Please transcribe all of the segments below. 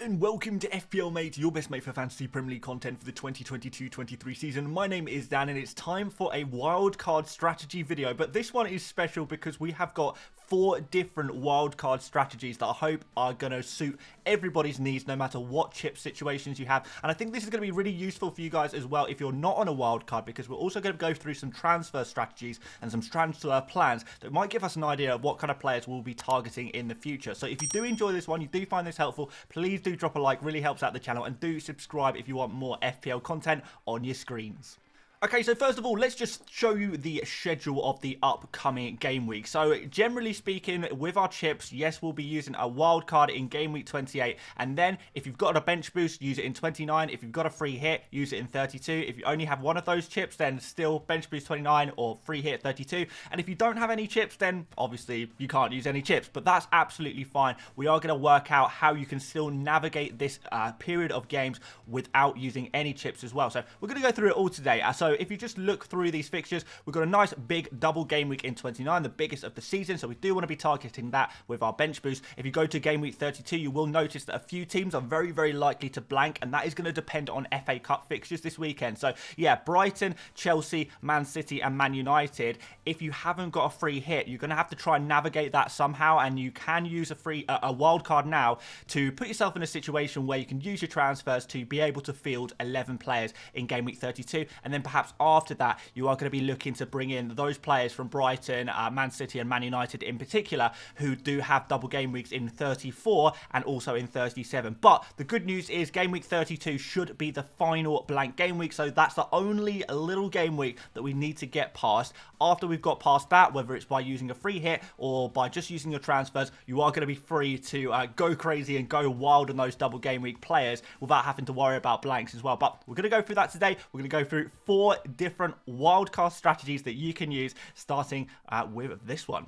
and welcome to FPL Mate, your best mate for fantasy Premier League content for the 2022-23 season. My name is Dan and it's time for a wildcard strategy video, but this one is special because we have got 4 different wildcard strategies that I hope are going to suit everybody's needs no matter what chip situations you have. And I think this is going to be really useful for you guys as well if you're not on a wildcard, because we're also going to go through some transfer strategies and some transfer plans that might give us an idea of what kind of players we'll be targeting in the future. So if you do enjoy this one, you do find this helpful, please do drop a like, really helps out the channel, and do subscribe if you want more FPL content on your screens. Okay, so first of all, let's just show you the schedule of the upcoming game week. So generally speaking, with our chips, yes, we'll be using a wild card in game week 28. And then if you've got a bench boost, use it in 29. If you've got a free hit, use it in 32. If you only have one of those chips, then still bench boost 29 or free hit 32. And if you don't have any chips, then obviously you can't use any chips. But that's absolutely fine. We are going to work out how you can still navigate this period of games without using any chips as well. So we're going to go through it all today. So if you just look through these fixtures, we've got a nice big double game week in 29, the biggest of the season, so we do want to be targeting that with our bench boost. If you go to game week 32, you will notice that a few teams are very, very likely to blank, and that is going to depend on FA Cup fixtures this weekend. So yeah, Brighton, Chelsea, Man City and Man United, if you haven't got a free hit, you're going to have to try and navigate that somehow, and you can use a wild card now to put yourself in a situation where you can use your transfers to be able to field 11 players in game week 32, and then perhaps after that, you are going to be looking to bring in those players from Brighton, Man City and Man United in particular, who do have double game weeks in 34 and also in 37. But the good news is game week 32 should be the final blank game week, so that's the only little game week that we need to get past. After we've got past that, whether it's by using a free hit or by just using your transfers, you are going to be free to go crazy and go wild on those double game week players without having to worry about blanks as well. But we're going to go through that today. We're going to go through 4 different wildcard strategies that you can use, starting with this one.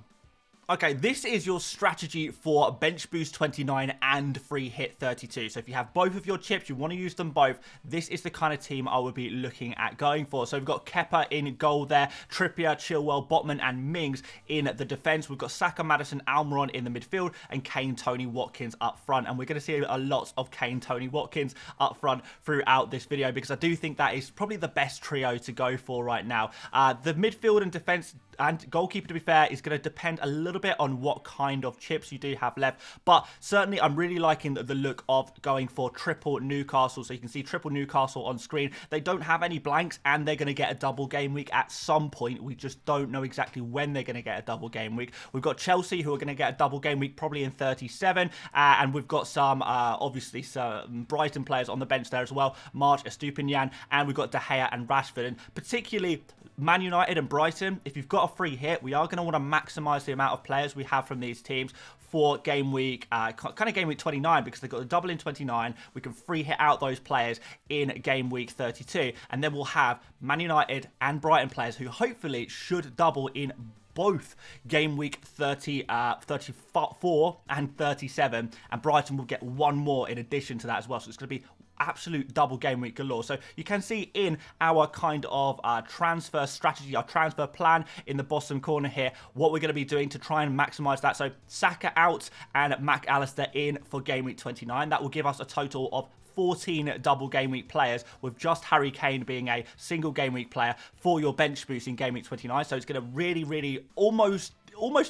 Okay, this is your strategy for bench boost 29 and free hit 32. So if you have both of your chips, you want to use them both, this is the kind of team I would be looking at going for. So we've got Kepa in goal there, Trippier, Chilwell, Botman and Mings in the defense. We've got Saka, Maddison, Almiron in the midfield, and Kane, Tony, Watkins up front. And we're going to see a lot of Kane, Tony, Watkins up front throughout this video, because I do think that is probably the best trio to go for right now. The midfield and defense and goalkeeper, to be fair, is going to depend a little bit on what kind of chips you do have left. But certainly, I'm really liking the look of going for triple Newcastle. So you can see triple Newcastle on screen. They don't have any blanks, and they're going to get a double game week at some point. We just don't know exactly when they're going to get a double game week. We've got Chelsea, who are going to get a double game week probably in 37. And we've got some, obviously, some Brighton players on the bench there as well. March, Estupinian, and we've got De Gea and Rashford. And particularly Man United and Brighton, if you've got a free hit, we are going to want to maximise the amount of players we have from these teams for game week, kind of game week 29, because they've got a double in 29. We can free hit out those players in game week 32, and then we'll have Man United and Brighton players who hopefully should double in both game week 34 and 37, and Brighton will get one more in addition to that as well. So it's going to be absolute double game week galore. So you can see in our kind of transfer strategy, our transfer plan in the bottom corner here, what we're going to be doing to try and maximize that. So Saka out and Mac Allister in for game week 29. That will give us a total of 14 double game week players, with just Harry Kane being a single game week player for your bench boost in game week 29. So it's going to really almost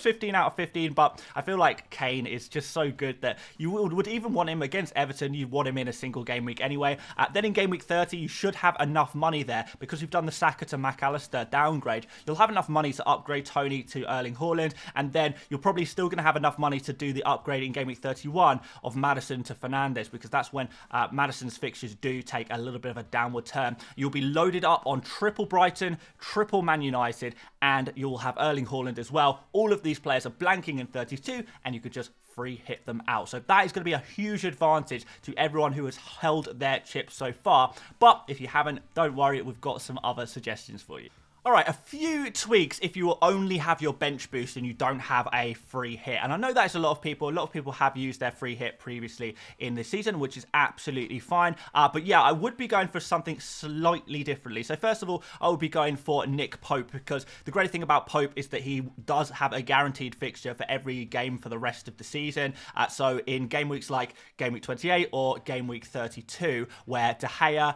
15 out of 15, but I feel like Kane is just so good that you would even want him against Everton. You'd want him in a single game week anyway. Then in game week 30, you should have enough money there, because you've done the Saka to Mac Allister downgrade. You'll have enough money to upgrade Tony to Erling Haaland, and then you're probably still going to have enough money to do the upgrade in game week 31 of Maddison to Fernandes, because that's when Maddison's fixtures do take a little bit of a downward turn. You'll be loaded up on triple Brighton, triple Man United, and you'll have Erling Haaland as well. All of these players are blanking in 32, and you could just free hit them out. So that is going to be a huge advantage to everyone who has held their chips so far. But if you haven't, don't worry, we've got some other suggestions for you. All right, a few tweaks if you only have your bench boost and you don't have a free hit. And I know that's a lot of people. A lot of people have used their free hit previously in this season, which is absolutely fine. But yeah, I would be going for something slightly differently. So first of all, I would be going for Nick Pope, because the great thing about Pope is that he does have a guaranteed fixture for every game for the rest of the season. So in game weeks like Game Week 28 or Game Week 32, where De Gea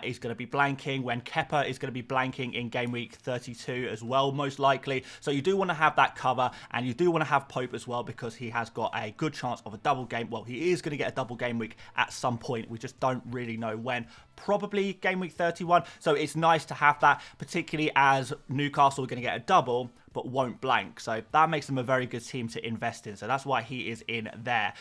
is going to be blanking, when Kepa is going to be blanking in Game Week 32 as well, most likely. So you do want to have that cover, and you do want to have Pope as well, because he has got a good chance of a double game. Well, he is going to get a double game week at some point. We just don't really know when. Probably Game Week 31. So it's nice to have that, particularly as Newcastle are going to get a double but won't blank. So that makes them a very good team to invest in. So that's why he is in there.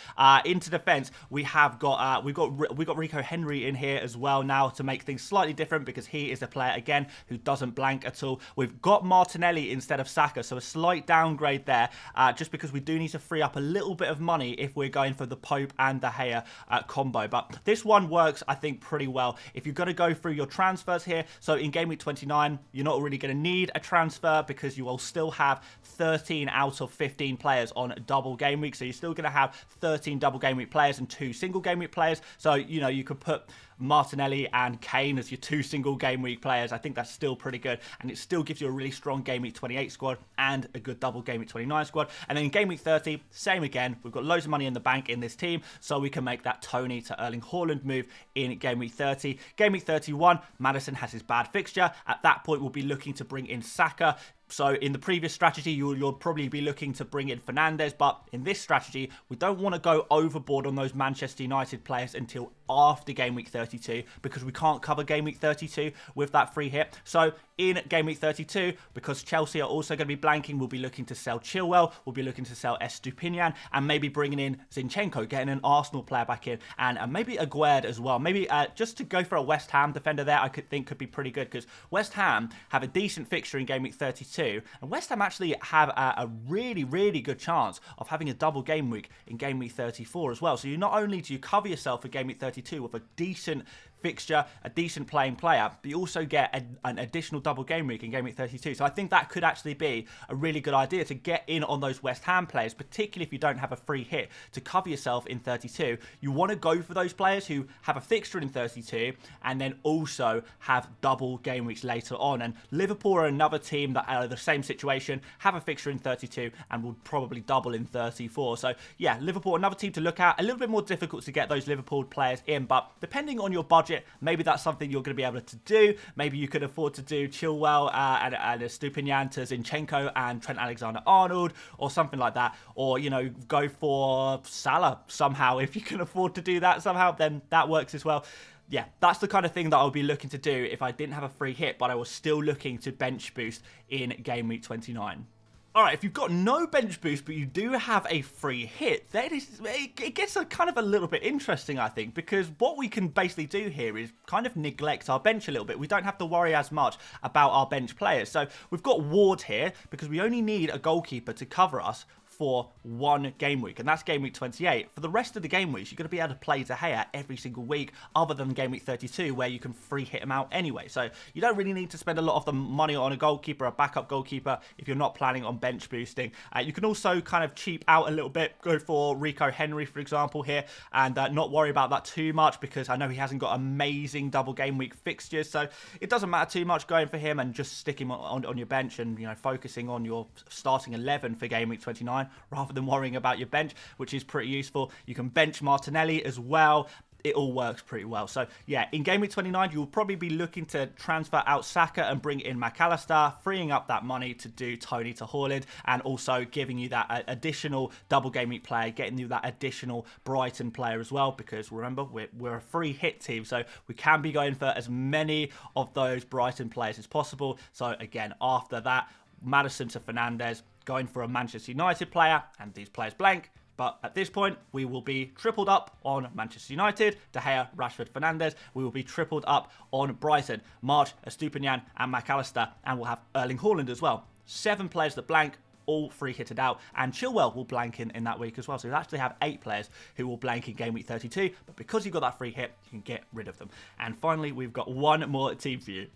Into defense, we've got Rico Henry in here as well now to make things slightly different, because he is a player again who doesn't blank at all. We've got Martinelli instead of Saka, so a slight downgrade there, just because we do need to free up a little bit of money if we're going for the Pope and De Gea combo. But this one works, I think, pretty well if you're going to go through your transfers here. So in Game Week 29, you're not really going to need a transfer, because you will still have 13 out of 15 players on double game week. So you're still going to have 13 double game week players and 2 single game week players. So, you know, you could put Martinelli and Kane as your 2 single game week players. I think that's still pretty good, and it still gives you a really strong Game Week 28 squad and a good double Game Week 29 squad. And then in Game Week 30, same again. We've got loads of money in the bank in this team, so we can make that Tony to Erling Haaland move in Game Week 30. Game Week 31, Maddison has his bad fixture. At that point, we'll be looking to bring in Saka. So in the previous strategy, you'll probably be looking to bring in Fernandes, but in this strategy, we don't want to go overboard on those Manchester United players until after Game Week 32, because we can't cover Game Week 32 with that free hit. So in Game Week 32, because Chelsea are also going to be blanking, we'll be looking to sell Chilwell, we'll be looking to sell Estupinian, and maybe bringing in Zinchenko, getting an Arsenal player back in, and maybe Aguerd as well. Maybe just to go for a West Ham defender there, I think could be pretty good, because West Ham have a decent fixture in Game Week 32, and West Ham actually have a really, really good chance of having a double game week in Game Week 34 as well. So you not only do you cover yourself for Game Week 32 with a decent fixture, a decent playing player, but you also get an additional double game week in Game Week 32. So I think that could actually be a really good idea to get in on those West Ham players, particularly if you don't have a free hit to cover yourself in 32. You want to go for those players who have a fixture in 32 and then also have double game weeks later on. And Liverpool are another team that are the same situation, have a fixture in 32 and will probably double in 34. So yeah, Liverpool, another team to look at. A little bit more difficult to get those Liverpool players in, but depending on your budget, maybe that's something you're going to be able to do. Maybe you could afford to do Chilwell and Estupinian to Zinchenko and Trent Alexander-Arnold or something like that. Or, you know, go for Salah somehow. If you can afford to do that somehow, then that works as well. Yeah, that's the kind of thing that I would be looking to do if I didn't have a free hit, but I was still looking to bench boost in Game Week 29. All right, if you've got no bench boost, but you do have a free hit, then it gets kind of a little bit interesting, I think, because what we can basically do here is kind of neglect our bench a little bit. We don't have to worry as much about our bench players. So we've got Ward here because we only need a goalkeeper to cover us for one game week, and that's Game Week 28. For the rest of the game weeks, you're going to be able to play De Gea every single week, other than Game Week 32, where you can free hit him out anyway. So you don't really need to spend a lot of the money on a goalkeeper, a backup goalkeeper, if you're not planning on bench boosting. You can also kind of cheap out a little bit, go for Rico Henry, for example, here, and not worry about that too much, because I know he hasn't got amazing double game week fixtures, so it doesn't matter too much going for him, and just stick him on your bench and, you know, focusing on your starting 11 for Game Week 29. Rather than worrying about your bench, which is pretty useful. You can bench Martinelli as well. It all works pretty well. So yeah, in Game Week 29, you'll probably be looking to transfer out Saka and bring in McAllister, freeing up that money to do Tony to Haaland, and also giving you that additional double game week player, getting you that additional Brighton player as well, because remember, we're a free hit team, so we can be going for as many of those Brighton players as possible. So again, after that, Maddison to Fernandes, going for a Manchester United player, and these players blank. But at this point, we will be tripled up on Manchester United, De Gea, Rashford, Fernandes. We will be tripled up on Brighton, March, Estupinian, and McAllister, and we'll have Erling Haaland as well. 7 players that blank, all free hitted out, and Chilwell will blank in that week as well. So you'll actually have 8 players who will blank in Game Week 32, but because you've got that free hit, you can get rid of them. And finally, we've got one more team for you.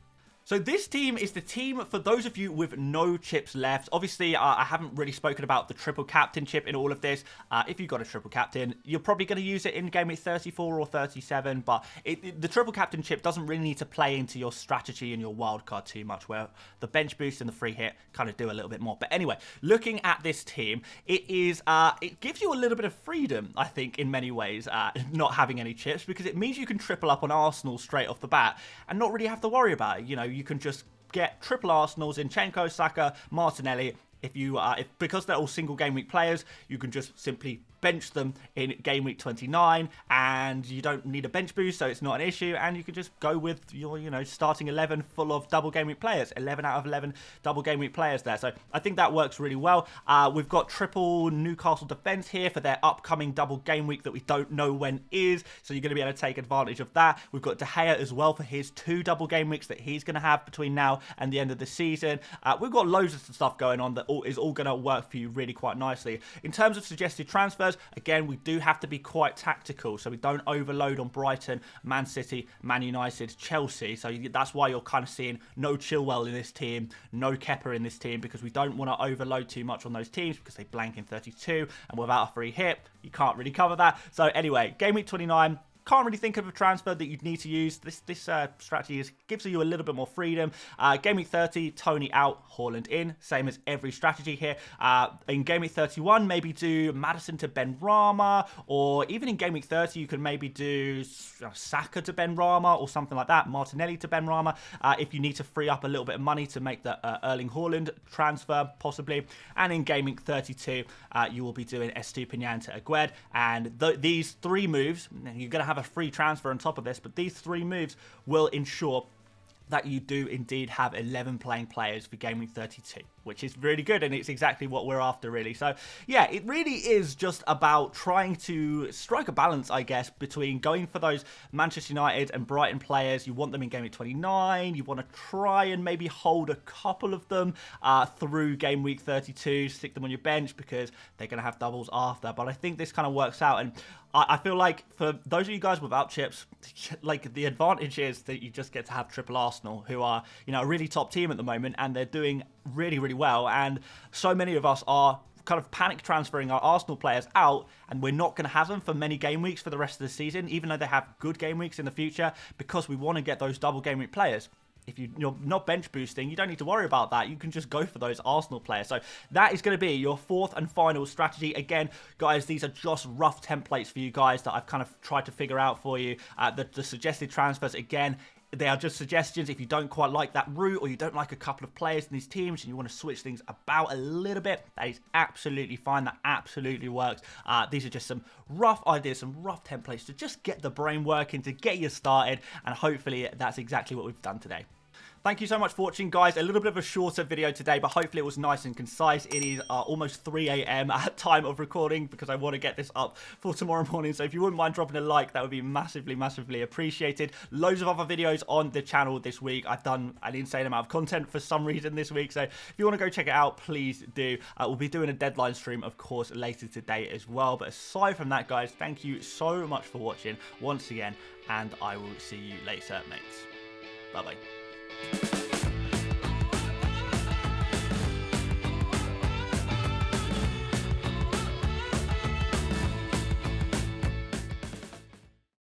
So this team is the team for those of you with no chips left. Obviously, I haven't really spoken about the triple captain chip in all of this. If you've got a triple captain, you're probably going to use it in game week 34 or 37, but the triple captain chip doesn't really need to play into your strategy and your wildcard too much, where the bench boost and the free hit kind of do a little bit more. But anyway, looking at this team, it gives you a little bit of freedom, I think, in many ways, not having any chips, because it means you can triple up on Arsenal straight off the bat and not really have to worry about it. You know, you can just get triple Arsenals in Zinchenko, Saka, Martinelli. Because they're all single game week players, you can just simply bench them in game week 29, and you don't need a bench boost, so it's not an issue, and you can just go with your, starting 11 full of double game week players, 11 out of 11 double game week players there. So I think that works really well. We've got triple Newcastle defense here for their upcoming double game week that we don't know when is, so you're going to be able to take advantage of that. We've got De Gea as well for his 2 double game weeks that he's going to have between now and the end of the season. We've got loads of stuff going on that is all going to work for you really quite nicely. In terms of suggested transfers, again, we do have to be quite tactical, so we don't overload on Brighton, Man City, Man United, Chelsea. So that's why you're kind of seeing no Chilwell in this team, no Kepa in this team, because we don't want to overload too much on those teams because they blank in 32, and without a free hit, you can't really cover that. So anyway, game week 29, can't really think of a transfer that you'd need to use. This strategy gives you a little bit more freedom. Game week 30, Tony out, Haaland in. Same as every strategy here. In game week 31, maybe do Maddison to Benrahma, or even in game week 30, you can maybe do Saka to Benrahma or something like that. Martinelli to Benrahma, if you need to free up a little bit of money to make the Erling Haaland transfer, possibly. And in game week 32, you will be doing Estupiñán to Aguerd. And these 3 moves, you're going to have a free transfer on top of this, but these 3 moves will ensure that you do indeed have 11 playing players for game week 32, which is really good, and it's exactly what we're after, really. So yeah, it really is just about trying to strike a balance, I guess, between going for those Manchester United and Brighton players. You want them in game week 29, you want to try and maybe hold a couple of them through game week 32, stick them on your bench because they're going to have doubles after. But I think this kind of works out, and I feel like for those of you guys without chips, like the advantage is that you just get to have triple Arsenal, who are, a really top team at the moment, and they're doing really, really well. And so many of us are kind of panic transferring our Arsenal players out, and we're not going to have them for many game weeks for the rest of the season, even though they have good game weeks in the future, because we want to get those double game week players. If you're not bench boosting, you don't need to worry about that. You can just go for those Arsenal players. So that is going to be your 4th and final strategy. Again, guys, these are just rough templates for you guys that I've kind of tried to figure out for you. The suggested transfers, again, they are just suggestions. If you don't quite like that route, or you don't like a couple of players in these teams and you want to switch things about a little bit, that is absolutely fine. That absolutely works. These are just some rough ideas, some rough templates to just get the brain working, to get you started, and hopefully that's exactly what we've done today. Thank you so much for watching, guys. A little bit of a shorter video today, but hopefully it was nice and concise. It is almost 3 a.m. at time of recording because I want to get this up for tomorrow morning. So if you wouldn't mind dropping a like, that would be massively, massively appreciated. Loads of other videos on the channel this week. I've done an insane amount of content for some reason this week. So if you want to go check it out, please do. We'll be doing a deadline stream, of course, later today as well. But aside from that, guys, thank you so much for watching once again, and I will see you later, mates. Bye-bye.